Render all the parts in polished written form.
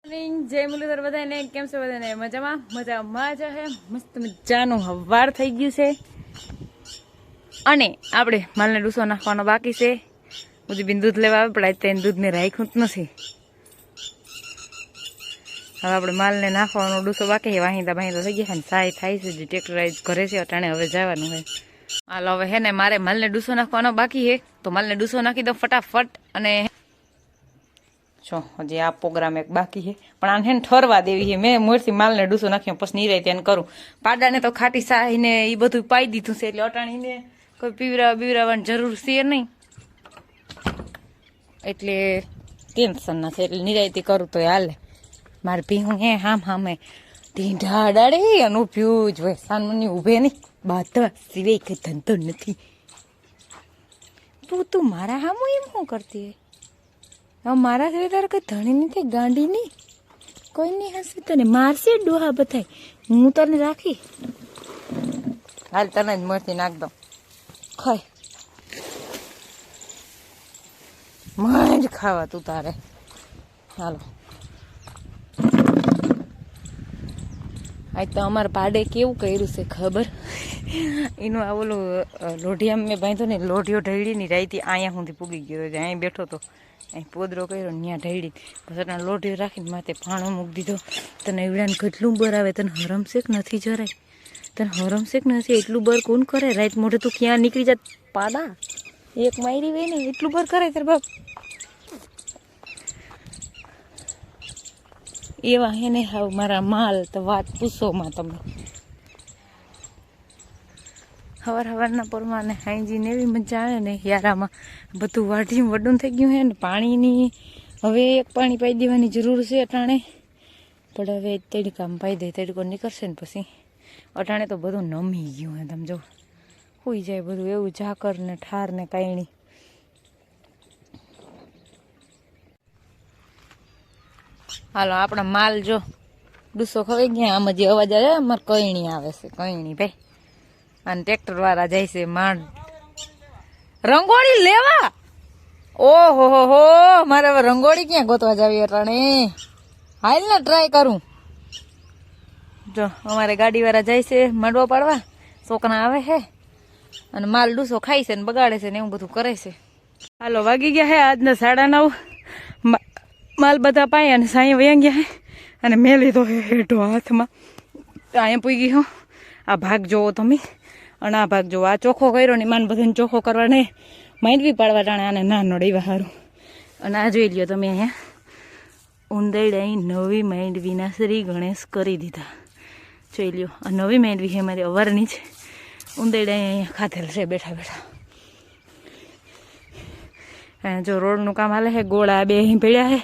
જય મુરલીધર બધાને કેમ છે? બધાને મજામાં મજામાં જ છે. મસ્ત મજાનું હવાર થઈ ગયું છે અને આપણે માલને ડૂસો નાખવાનો બાકી છે. બધી બિન દૂધ લેવા આવે પણ તેને દૂધને રાખ્યું જ નથી. હવે આપણે માલને નાખવાનો ડૂસો બાકી છે. વાહિંદા બાહિંદા થઈ ગયા છે ને સાય થાય છે. જે ટ્રેક્ટરાઇઝ કરે છે અટાણે હવે જવાનું છે. હાલ હવે હે ને મારે માલને ડૂસો નાખવાનો બાકી છે તો માલને ડૂસો નાખી દો ફટાફટ. અને છો હજી આ પ્રોગ્રામ એક બાકી છે પણ આને હેને ઠરવા દેવી છે. મેં મોરથી માલને ડૂસો નાખ્યો પછી નિરાય ત્યાં કરું. પાડાને તો ખાટી સાહીને એ બધું પાઈ દીધું છે એટલે અટાણીને કોઈ પીવરાવવાની જરૂર છે નહીં એટલે ટેન્શન નથી. એટલે નિરાયથી કરું તો હાલે. મારે ભીહું હે હામે ઢીંઢા અડાડે અને ઉભ્યું જ હોય. સાનમની ઉભે નહીં બાધવા સિવાય કંઈ ધંધો નથી. તું મારા હામું એમ શું કરતી હવે? મારા સિવાય તારે કઈ ધણી નથી ગાંડી નહીં કોઈ નહીં હશે તને મારશે ડોહા બધાય. હું તને રાખી હાલ તને જ મરથી નાખ દઉં ખાય મારે જ ખાવા તું તારે. હાલો આજ તો અમારે પાડે કેવું કર્યું છે ખબર? એનું આ ઓલું લોઢિયા મેં બાંધ્યો ને લોઢિયો ઢળી ની રાઈતી અહીંયા સુધી પૂગી ગયો. અહીં બેઠો તો અહીં પોદરો કર્યો ને ત્યાં ઢળી પછી એના લોઢિયો રાખીને માથે ફાણો મૂકી દીધો. તને એવડાને કેટલું બર આવે? તને હરમશેક નથી જરાય? તને હરમશેક નથી? એટલું બર કોણ કરે? રાત મોઢે તું ક્યાં નીકળી જાત પાડા? એક માયરી હોય ને એટલું બર કરે તાર બાપ? એવા હે ને હાવ મારા માલ તો વાત પૂછોમાં તમે. હવારના પરમાને હાઈજીને એવી મજા આવે ને યારામાં. બધું વાઢીને વડું થઈ ગયું હે ને પાણીની હવે એક પાણી પાઈ દેવાની જરૂર છે અટાણે. પણ હવે તડકામાં પાઈ દે તડકો નીકળશે ને પછી અટાણે તો બધું નમી ગયું હે. તમે જો હોઈ જાય બધું એવું ઝાકર ને ઠાર ને કાંઈ. હાલો આપણા માલ જો ડૂસો ખવાઈ ગયા. આમાં જે અવાજ આવે અમારે કઈણી આવે છે કઈણી ભાઈ. અને ટ્રેક્ટર વાળા જાય છે માંડ રંગોળી લેવા. ઓહો હો મારે હવે રંગોળી ક્યાં ગોતવા જાવી અટાણે? હાલ ને ટ્રાય કરું. જો અમારે ગાડી વાળા જાય છે માંડવા પાડવા. છોકરા આવે છે અને માલ ડૂસો ખાય છે ને બગાડે છે ને એવું બધું કરે છે. હાલો વાગી ગયા હે આજના 9:30. માલ બધા પાય અને સાંઈ વયા ગયા હે અને મેં લીધો હે હેઠો હાથમાં. અહીંયા પૂગી હો. આ ભાગ જોવો તમે અને આ ભાગ જોવો. આ ચોખ્ખો કર્યો ને માન બધાને ચોખ્ખો કરવા ને માંડવી પાડવા ટાણે આને ના નડેવા સારું. અને આ જોઈ લ્યો તમે અહીંયા ઉંદરડા નવી માંડવીના શ્રી ગણેશ કરી દીધા. જોઈ લ્યો આ નવી માંડવી છે મારી અવારની જ. ઉંદરડા અહીંયા ખાધેલ છે બેઠા બેઠા. જો રોડનું કામ હાલે છે. ગોળા બે અહીં ભેળ્યા છે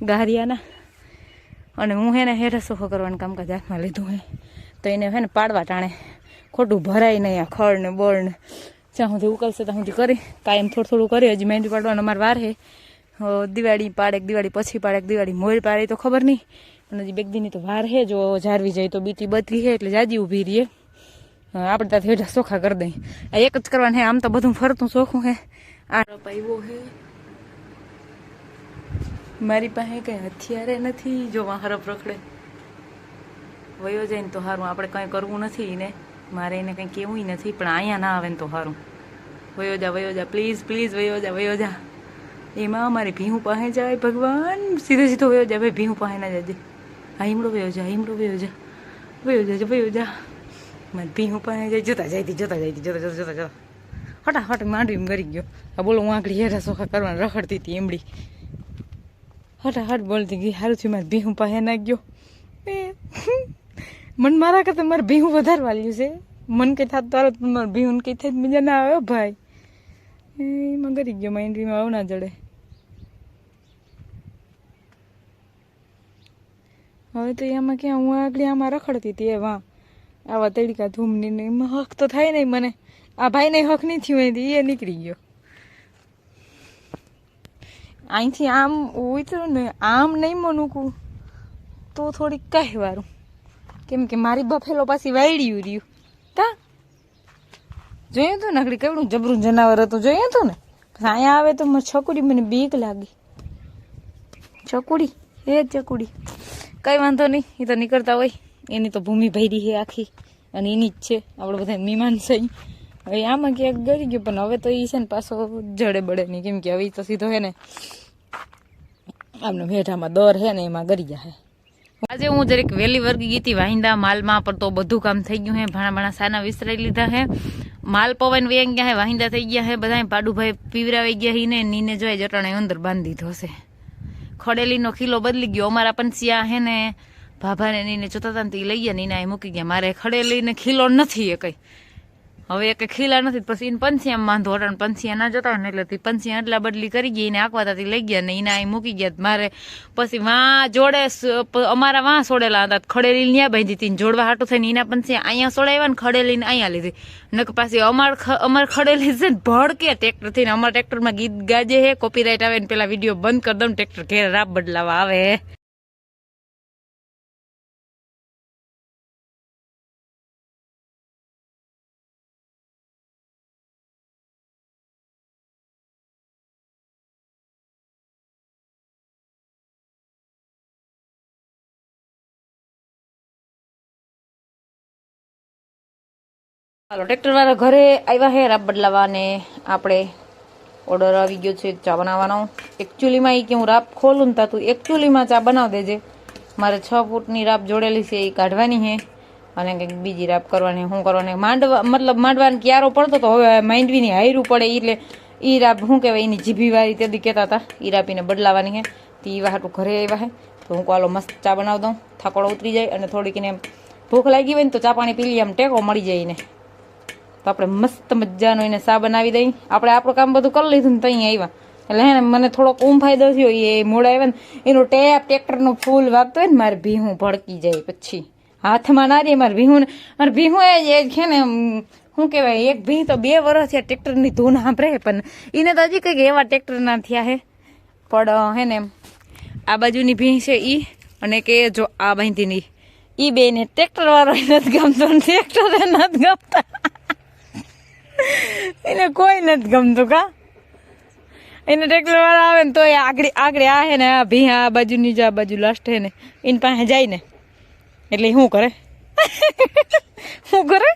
ગારિયાના. અને હું હે ને હેઠા સોખો કરવાનું કામકાજ હાથમાં લીધું હે તો એને હે ને પાડવા ટાણે ખોટું ભરાય નહીં. આ ખડ ને બળ ને જ્યાં સુધી ઉકલશે ત્યાં સુધી કરી કાયમ થોડું કરી. હજી મહેંદી પાડવાનો અમારે વાર છે. દિવાળી પાડે દિવાળી પછી પાડે દિવાળી મોર પાડે તો ખબર નહીં પણ હજી બેગદીની તો વાર છે. જો જારવી જાય તો બીટી બધી છે એટલે જાજી ઊભી રહીએ. આપણે ત્યાંથી હેઠા સોખા કરી દઈએ. આ એક જ કરવાનું હે. આમ તો બધું ફરતું ચોખ્ખું હે. આ પાઈવો હે. મારી પાસે કઈ હથિયારે નથી. જો હરફ રખડે વયો જાય ને તો સારું. આપણે કંઈ કરવું નથી ને મારે એને કંઈ કહેવું નથી પણ અહીંયા ના આવે ને તો સારું. વયો જા પ્લીઝ પ્લીઝ વયો જા. એમાં અમારી ભીહું પાસે જાય ભગવાન. સીધો વયો જા ભાઈ. ભીહું પાસે ના જજે. હા હિમડો વયો જા મારી ભીહું પાસે જાય. જોતા જાય હટાહટ માંડવી મરી ગયો. આ બોલો હું આંકડી હેઠા સોખા કરવાનું રખડતી હતી એમડી. હટાહટ બોલતી ગઈ સારું થયું મારે ભીહું પાસે ના ગયો. મન મારા કરતા મારે ભીહું વધારે વાલ્યું છે. મન કંઈ થતું તારો મારે ભીહું કંઈ થાય મજા ના આવે ભાઈ. એમાં ગરી ગયો માંડવીમાં આવું ના જડે. હવે તો એમાં ક્યાં હું આગળ આમાં રખડતી હતી એવા આવા તડકા ધૂમની ને એમાં હક તો થાય નહીં મને. આ ભાઈને હક નહીં થયું એથી એ નીકળી ગયો. અહીંથી આમ ઉતરો ને આમ નહીં મનુકું તો થોડીક કહેવારું કેમ કે મારી બફેલો પાછી વાયડ્યું રહ્યું. તા જોયું હતું ને આગળ કેવડું જબરું જનાવર હતું. જોયું હતું ને અહીંયા આવે તો છકુડી મને બીક લાગી. ચકુડી એ ચકુડી કઈ વાંધો નહીં, એ તો નીકળતા હોય, એની તો ભૂમિ ભરી છે આખી અને એની જ છે, આપણે બધા મહેમાન છે. હવે આમાં ક્યાંક ગરી ગયો, પણ હવે તો એ છે ને પાછો જડે બળે નહીં, કેમ કે હવે તો સીધો હે ને આમને ભેઠામાં દર હે ને એમાં ગરી જાય. આજે હું જરીક વહેલી વર્ગી ગઈ હતી વાહિંદા માલમાં, પણ તો બધું કામ થઈ ગયું હે, ભાણા સાના વિસરાઈ લીધા હે, માલ પવન વૈયા ગયા હે, વાહિંદા થઈ ગયા હે બધા, પાડુભાઈ પીવરાવી ગયા હી ને નીને જોઈ જટાણે અંદર બાંધી દીધો હશે. ખડેલીનો ખીલો બદલી ગયો, અમારા પંસિયા હે ને ભાભાને નીને જોતા હતા ને તે લઈ ગયા, નીના એ મૂકી ગયા. મારે ખડેલીને ખીલો નથી એ કઈ, હવે એક ખીલા નથી, પછી એને પંસિયા બાંધો અટાણ, પંસિયા ના જોતા હોય ને એટલે પંસિયા અદલા બદલી કરી ગઈ ને આંકવાતાથી લઈ ગયા ને એના અહીં મૂકી ગયા. મારે પછી વાં જોડે અમારા વાં સોડેલા હતા, ખડેલી ત્યાં બાંધી હતી, જોડવા હાટું થઈને એના પંસિયા અહીંયા સોડાવ્યા ને ખડેલીને અહીંયા લીધી. નક પાછી અમાર ખડેલી છે ને ભડકે ટ્રેક્ટર થઈને, અમારા ટ્રેક્ટરમાં ગીત ગાજે હે, કોપીરાઇટ આવે ને પેલા વિડીયો બંધ કરી દઉં, ટ્રેક્ટર ઘેર રાબ બદલાવા આવે. હાલો, ટ્રેક્ટર વાળા ઘરે આવ્યા હે રાબ બદલાવા ને આપણે ઓર્ડર આવી ગયો છે ચા બનાવવાનો. એકચ્યુઅલીમાં એ કે હું રાબ ખોલું ને તું એકચ્યુઅલીમાં ચા બનાવી દેજે. મારે 6 ફૂટની રાબ જોડેલી છે એ કાઢવાની છે અને કંઈક બીજી રાબ કરવાની. શું કરવાની માંડવા મતલબ માંડવાનો ક્યારો પડતો તો હવે માંડવીની હાયરું પડે એટલે એ રાબ શું કહેવાય એની જીભીવાળી તેથી કહેતા હતા એ રાબીને બદલાવાની છે. તે એવા હાટું ઘરે આવ્યા છે તો હું કાલો મસ્ત ચા બનાવી દઉં, થાકોડો ઉતરી જાય અને થોડીક એને ભૂખ લાગી હોય ને તો ચા પાણી પી લઈએ, આમ ટેકો મળી જાય ને. તો આપણે મસ્ત મજાનો એને ચા બનાવી દઈ. આપણે આપણું કામ બધું કરી લીધું ને ત્યાં આવ્યા એટલે હે ને મને થોડોક ફાયદો થયો. એ મોડા આવ્યા ને એનો ટેપ ટ્રેક્ટરનો ફૂલ વાગતો હોય ને મારે ભીહું ભડકી જાય, પછી હાથમાં ના રહે મારે ભીહું. મારે ભીહું એ છે ને શું કહેવાય, એક ભી તો 2 વર્ષ થયા ટ્રેક્ટરની ધૂન સાંભળે, પણ એને તો હજી કંઈક એવા ટ્રેક્ટરના થયા હે. પણ હે ને આ બાજુની ભી છે ઈ અને કે જો આ બાંધીની ઈ બે ને ટ્રેક્ટર વાળો નથી ગમતો, ટ્રેક્ટર નથી ગમતા, એને કોઈ નથી ગમતું. કા એને ટ્રેક્ટર વાળા આવે ને તો એ આગળ આ હે ને આ ભી આ બાજુની જો આ બાજુ લાસ્ટ હે ને એની પાસે જાય ને એટલે શું કરે શું કરે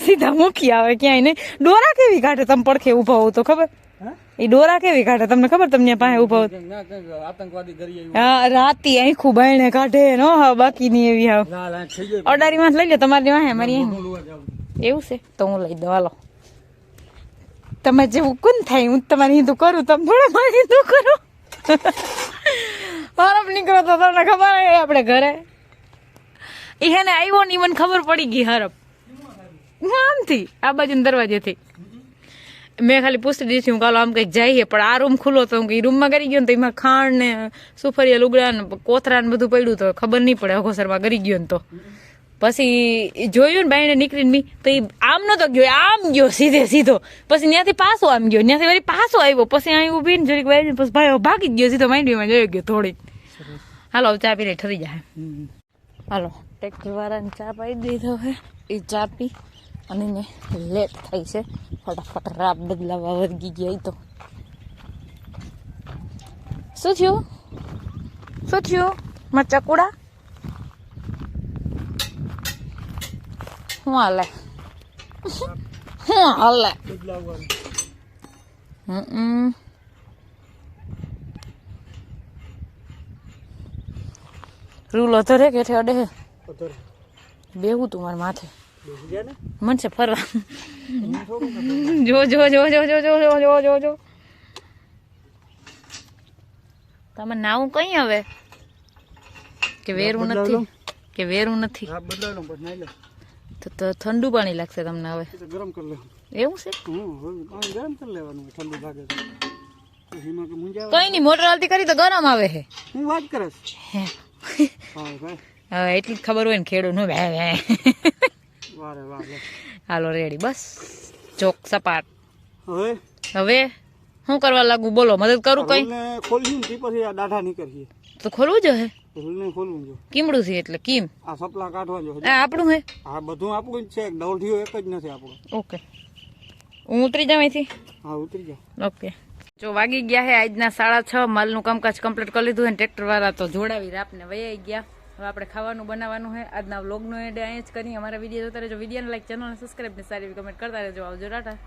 સીધા મૂકી આવે ક્યાંય નહીં. ડોરા કેવી કાઢે તમે પડખે ઉભા હોવ તો ખબર, એ ડોરા કેવી કાઢે તમને ખબર, તમને પાસે ઉભા હોવ હા રાતી આખું બાયણે કાઢે નો હા બાકીની એવી હાવ અડારી માં લઈ લો તમારી વાહે મારી એવું છે તો હું લઈ દઉં. હાલો તમે જેવું કોણ થાય હું તમારી હિન્દુ કરું, તમે થોડા મારી હિન્દુ કરો. હરફ નીકળો તો તમને ખબર હોય આપણે ઘરે એ હે ને આવ્યો ને મને ખબર પડી ગઈ હરફ આમથી આ બાજુ દરવાજેથી. મેં ખાલી પૂછતી દીધી હું કાલો આમ કંઈક જઈએ, પણ આ રૂમ ખુલ્લો તો હું રૂમમાં કરી ગયો ને તો એમાં ખાંડ ને સુફરિયા લુગડા ને કોથરા ને બધું પડ્યું તો ખબર નહીં પડે અઘોસરમાં કરી ગયો ને તો પછી જોયું ને બાઈને નીકળીને મી તો એ આમ નતો ગયો, આમ ગયો સીધો, પછી ત્યાંથી પાછો આમ ગયો, ત્યાંથી વળી પાછો આવ્યો, પછી અહીં ઉભી ને જરીક વાય પછી ભાઈ ભાગી જ ગયો સીધો માંડવીમાં જોઈ ગયો થોડીક. હાલો ચા પીને ઠરી જાય. હાલો ટ્રેક્ટર વાળાને ચા પાઈ દીધો હે, એ ચા પી અને એને લેટ થઈ છે, ફટાફટ રાબ બદલાવા વર્ગી ગયા. તો શું થયું માં ચકુડા શું હાલે રૂલ અધરે કે અડે હે બેવું તું મારા માથે મન છે ફરવા. જો તમે નાવું કઈ હવે કે વેરું નથી તો ઠંડુ પાણી લાગશે તમને હવે ગરમ કરી લે એવું છે. ગરમ કરી લેવાનું ઠંડુ લાગે કઈ નહીં મોટર હાલતી કરી તો ગરમ આવે છે. હું વાત કરસ હવે એટલી જ ખબર હોય ને ખેડૂત નું. હાલો રેડી બસ ચોક સપાટ. હવે શું કરવા લાગુ બોલો, મદદ કરું કઈ તો ખોલવું જો હે કીમડું છે એટલે કીમ આ સપલા કાઢવા આપણું હે આ બધું આપણું જ છે, દોઢિયો એક જ નથી આપણું. ઓકે હું ઉતરી જાઉં અહીંથી. હા ઉતરી જાઉં. ઓકે. જો વાગી ગયા હે આજના 6:30 માલનું કામકાજ કમ્પ્લીટ કરી લીધું અને ટ્રેક્ટર વાળા તો જોડાવી રાપને વૈયા ગયા. હવે આપણે ખાવાનું બનાવવાનું છે. આજના વ્લોગનો એડ અહીંયા જ કરીએ. અમારા વિડીયો જોતા રહેજો. વિડીયોને લાઈક, ચેનલને સબસ્ક્રાઈબ ને સારી એવી કમેન્ટ કરતા રહેજો. આવજો, ટાટા.